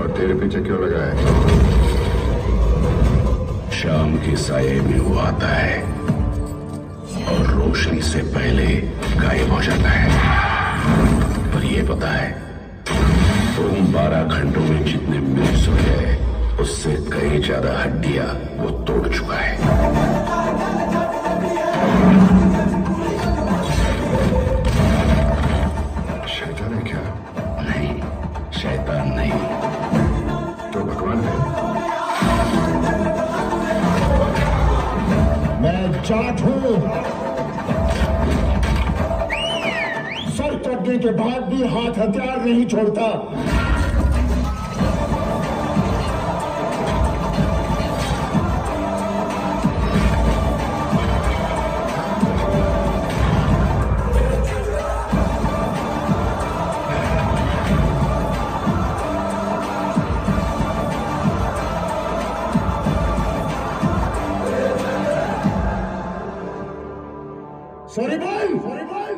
और तेरे पीछे क्यों लगा है? शाम के साये में वो आता है और रोशनी से पहले गायब हो जाता है। पर ये पता है, तुम 12 घंटों में जितने मिल सोए उससे कई ज्यादा हड्डियां वो तोड़ चुका है। शैतान है क्या? नहीं, शैतान नहीं। तो भगवान है। मैं जाट हूं। सर कटने के बाद भी हाथ हथियार नहीं छोड़ता। सॉरी भाई, सॉरी भाई।